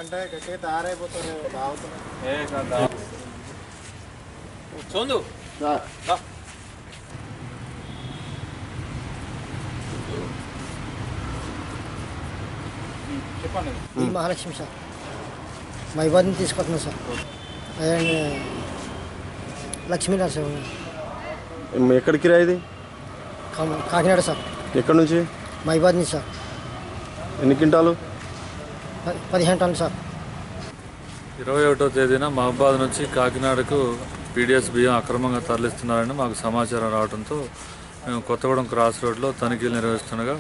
అంటే గట్టి తయారైపోతారు బాగుతున్నాయి చోందు చెప్పండి. మహాలక్ష్మి సార్ మా ఇబ్బందిని తీసుకొస్తున్నాం సార్. అదే లక్ష్మీనరసింహ ఎక్కడికి రా ఇది? కాకినాడ సార్. ఎక్కడి నుంచి? మా ఇబ్బంది సార్. ఎన్ని క్వింటాలు? 15 టన్నులు సార్. 21వ తేదీన మహబాద్ నుంచి కాకినాడకు పీడిఎస్ బియ్యం అక్రమంగా తరలిస్తున్నారని మాకు సమాచారం రావడంతో మేము కొత్తగూడెం క్రాస్ రోడ్లో తనిఖీలు నిర్వహిస్తుండగా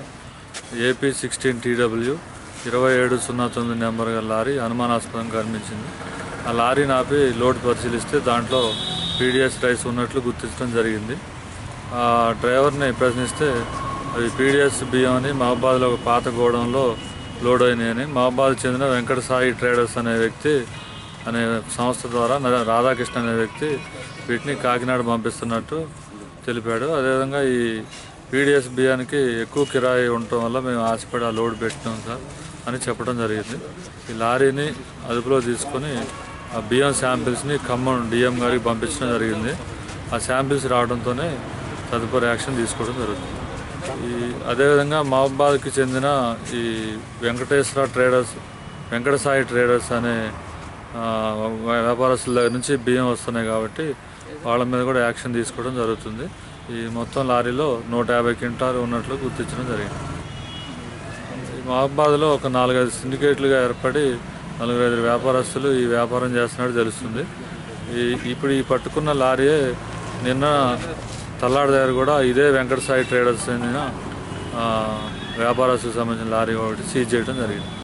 ఏపీ 16 TW 2709 నెంబర్ గల లారీ అనుమానాస్పదంగా కనిపించింది. ఆ లారీని ఆపి లోడ్ పరిశీలిస్తే దాంట్లో పీడిఎస్ రైస్ ఉన్నట్లు గుర్తించడం జరిగింది. ఆ డ్రైవర్ని ప్రశ్నిస్తే అవి పీడిఎస్ బియ్యం అని మహబాద్లో ఒక పాత గోడంలో లోడ్ అయినాయని, మహబాద్ చెందిన వెంకట సాయి ట్రేడర్స్ అనే సంస్థ ద్వారా రాధాకృష్ణ అనే వ్యక్తి వీటిని కాకినాడ పంపిస్తున్నట్టు తెలిపాడు. అదేవిధంగా ఈ పీడిఎస్ బియ్యానికి ఎక్కువ కిరాయి ఉండటం వల్ల మేము ఆశపడి ఆ లోడ్ పెట్టినాం సార్ అని చెప్పడం జరిగింది. ఈ లారీని అదుపులో తీసుకొని ఆ బియ్యం శాంపిల్స్ని ఖమ్మం డిఎం గారికి పంపించడం జరిగింది. ఆ శాంపిల్స్ రావడంతోనే తదుపరి యాక్షన్ తీసుకోవడం జరుగుతుంది. అదేవిధంగా మహబాద్కి చెందిన ఈ వెంకట సాయి ట్రేడర్స్ అనే వ్యాపారస్తుల దగ్గర నుంచి బియ్యం వస్తున్నాయి కాబట్టి వాళ్ళ మీద కూడా యాక్షన్ తీసుకోవడం జరుగుతుంది. ఈ మొత్తం లారీలో 150 క్వింటాలు ఉన్నట్లు గుర్తించడం జరిగింది. ఈ మహబాద్లో ఒక 4-5 సిండికేట్లుగా ఏర్పడి 4-5 వ్యాపారస్తులు ఈ వ్యాపారం చేస్తున్నట్టు తెలుస్తుంది. ఇప్పుడు ఈ పట్టుకున్న లారీయే నిన్న తల్లాడి దగ్గర కూడా ఇదే వెంకట సాయి ట్రేడర్స్ చెందిన వ్యాపారస్తులకు సంబంధించిన లారీ ఒకటి సీజ్ చేయడం జరిగింది.